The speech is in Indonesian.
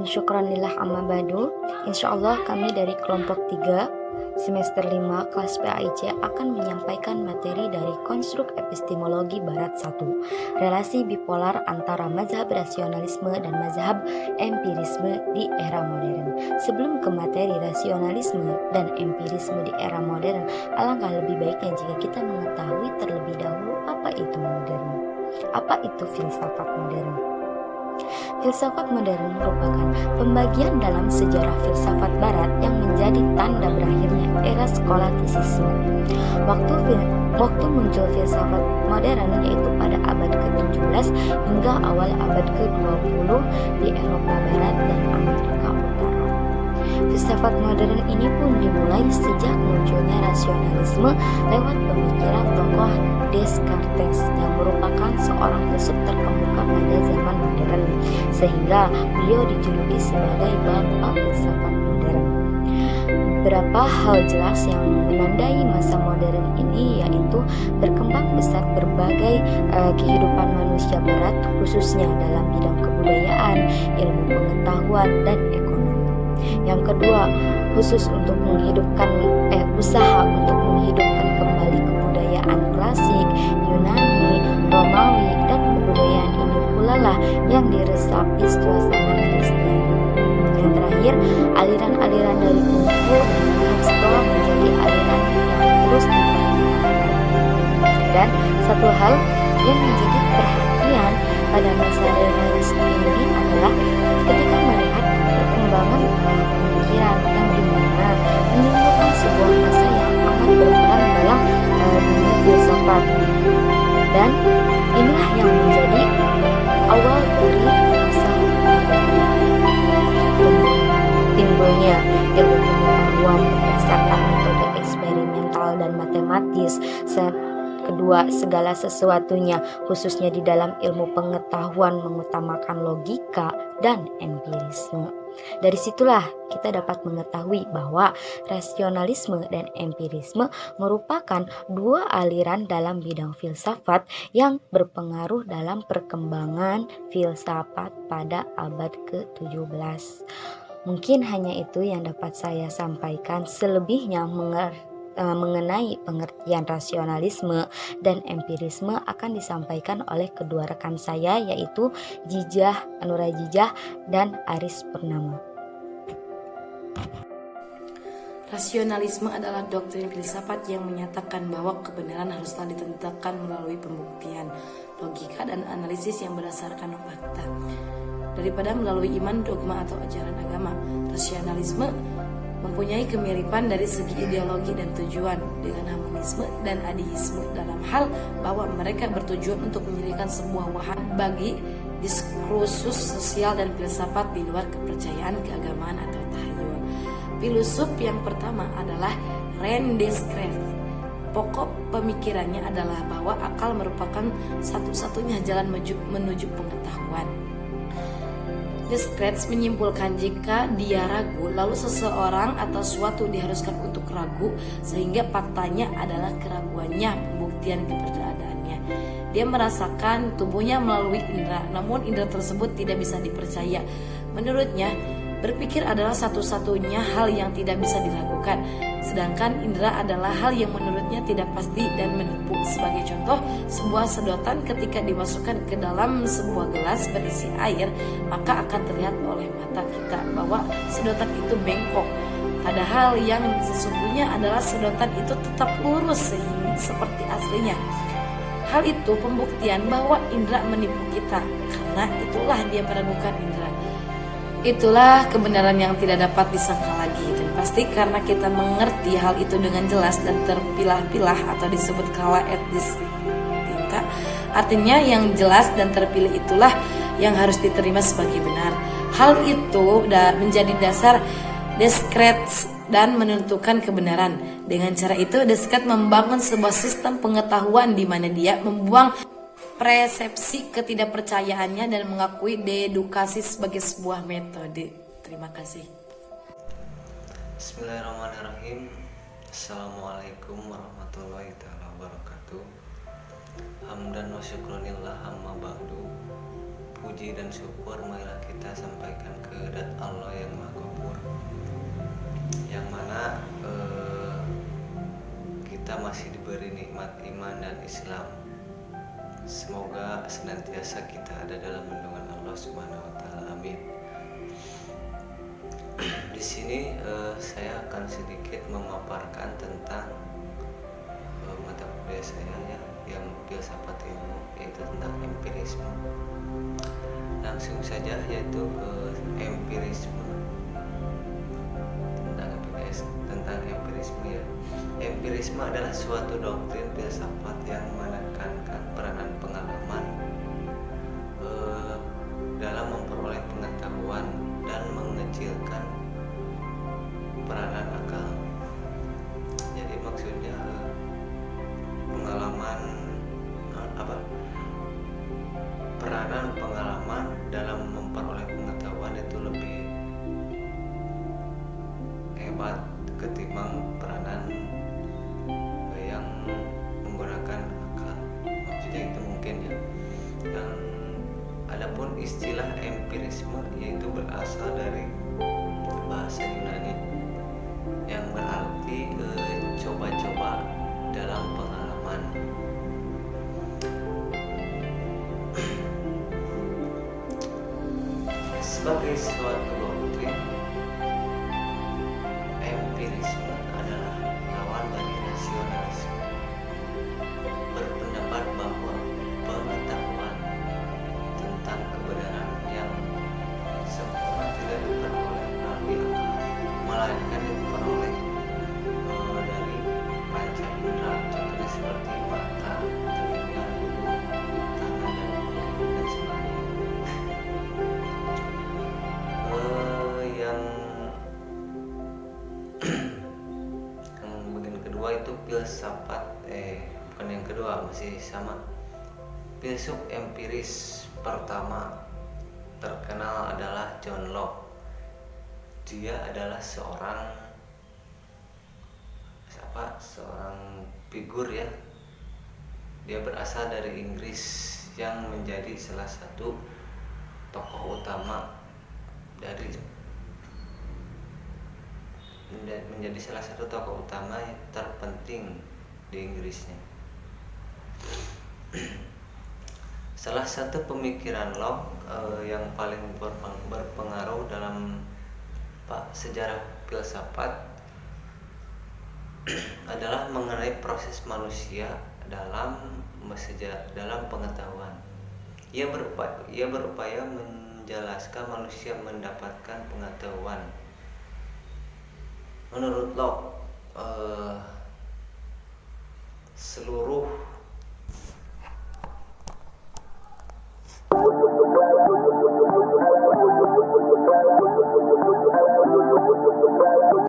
syukranillah amma ba'du. Insyaallah kami dari kelompok 3 semester 5 kelas PAIC akan menyampaikan materi dari konstruk epistemologi barat 1, relasi bipolar antara mazhab rasionalisme dan mazhab empirisme di era modern. Sebelum ke materi rasionalisme dan empirisme di era modern, alangkah lebih baiknya jika kita mengetahui terlebih dahulu apa itu modern. Apa itu filsafat modern? Filsafat modern merupakan pembagian dalam sejarah filsafat barat yang menjadi tanda berakhirnya era skolastisisme. Waktu muncul filsafat modern yaitu pada abad ke-17 hingga awal abad ke-20 di Eropa Barat dan Amerika Utara. Filsafat modern ini pun dimulai sejak munculnya rasionalisme lewat pemikiran tokoh Descartes yang merupakan seorang filsuf terkemuka pada zaman modern, sehingga beliau dijuluki sebagai bapak filsafat modern. Beberapa hal jelas yang menandai masa modern ini yaitu berkembang pesat berbagai kehidupan manusia barat, khususnya dalam bidang kebudayaan, ilmu pengetahuan, dan ekonomi. Yang kedua, khusus untuk usaha untuk menghidupkan kembali kebudayaan klasik, Yunani, Romawi, dan kebudayaan ini pula lah yang diresapi suasana Kristiani. Yang terakhir, aliran-aliran dari kungfu yang setelah menjadi aliran yang terus diperkembangkan. Dan satu hal yang menjadi perhatian pada masa Renaissance ini adalah ketika melihat perkembangan pemikiran yang dimana menimbulkan sebuah masa yang amat berperan dalam dunia filsafat, dan inilah yang menjadi awal dari masa timbulnya ilmu pengetahuan berdasarkan metode eksperimental dan matematis. Kedua, segala sesuatunya khususnya di dalam ilmu pengetahuan mengutamakan logika dan empirisme. Dari situlah kita dapat mengetahui bahwa rasionalisme dan empirisme merupakan dua aliran dalam bidang filsafat yang berpengaruh dalam perkembangan filsafat pada abad ke-17. Mungkin hanya itu yang dapat saya sampaikan. Selebihnya mengenai pengertian rasionalisme dan empirisme akan disampaikan oleh kedua rekan saya, yaitu Nura Jijah dan Aris Purnama. Rasionalisme adalah doktrin filsafat yang menyatakan bahwa kebenaran haruslah ditentukan melalui pembuktian, logika, dan analisis yang berdasarkan fakta, daripada melalui iman, dogma, atau ajaran agama. Rasionalisme mempunyai kemiripan dari segi ideologi dan tujuan dengan humanisme dan ateisme dalam hal bahwa mereka bertujuan untuk menyediakan sebuah wahan bagi diskursus sosial dan filsafat di luar kepercayaan keagamaan atau tahayul. Filosof yang pertama adalah René Descartes. Pokok pemikirannya adalah bahwa akal merupakan satu-satunya jalan menuju pengetahuan. Descartes menyimpulkan jika dia ragu, lalu seseorang atau suatu diharuskan untuk ragu, sehingga faktanya adalah keraguannya pembuktian keberadaannya. Dia merasakan tubuhnya melalui indera, namun indera tersebut tidak bisa dipercaya. Menurutnya, berpikir adalah satu-satunya hal yang tidak bisa diragukan, sedangkan indera adalah hal yang menurutnya tidak pasti dan menipu. Sebagai contoh, sebuah sedotan ketika dimasukkan ke dalam sebuah gelas berisi air, maka akan terlihat oleh mata kita bahwa sedotan itu bengkok. Padahal yang sesungguhnya adalah sedotan itu tetap lurus seperti aslinya. Hal itu pembuktian bahwa indera menipu kita, karena itulah dia meragukan indera. Itulah kebenaran yang tidak dapat disangka lagi, dan pasti karena kita mengerti hal itu dengan jelas dan terpilah-pilah atau disebut skala etis tingkat. Artinya yang jelas dan terpilih itulah yang harus diterima sebagai benar. Hal itu menjadi dasar Descartes dan menentukan kebenaran. Dengan cara itu Descartes membangun sebuah sistem pengetahuan di mana dia membuang persepsi ketidakpercayaannya dan mengakui dedukasi sebagai sebuah metode. Terima kasih. Bismillahirrahmanirrahim. Assalamualaikum warahmatullahi wabarakatuh. Hamdan wa syukronillah amma ba'du. puji dan syukur marilah kita sampaikan kehadirat Allah yang Maha Ghafur, yang mana kita masih diberi nikmat iman dan Islam. Semoga senantiasa kita ada dalam lindungan Allah Subhanahu wa taala. Amin. Di sini saya akan sedikit memaparkan tentang mata kuliah saya ya, yang filsafat ilmu, yaitu tentang empirisme. Langsung saja, yaitu empirisme. Tentang empirisme ya. Empirisme adalah suatu doktrin filsafat yang menekankan peranan pengalaman dalam memperoleh pengetahuan dan mengecilkan peranan akal. Jadi maksudnya peranan pengalaman dalam memperoleh pengetahuan itu lebih hebat ketimbang peranan yang menggunakan akal. Maksudnya itu mungkin ya. Yang adapun istilah empirisme yaitu berasal dari bahasa Yunani yang berarti coba-coba dalam pengalaman. Sebagai suatu doktrin, empirisme adalah lawan dari rasionalisme, berpendapat bahwa pengetahuan tentang kebenaran yang sempurna tidak diperoleh melalui akal, melainkan diperoleh dari panca indera, contohnya seperti mata, telinga, hidung, tangan, dan kulit, dan sebagainya. Yang bagian kedua itu filsafat bukan yang kedua, masih sama. Filsuf empiris pertama terkenal adalah John Locke. Dia adalah seorang figur ya. Dia berasal dari Inggris yang menjadi salah satu tokoh utama menjadi salah satu tokoh utama yang terpenting di Inggrisnya. Salah satu pemikiran Locke yang paling berpengaruh dalam sejarah filsafat adalah mengenai proses manusia dalam pengetahuan. Ia berupaya menjelaskan manusia mendapatkan pengetahuan. Menurut Locke, seluruh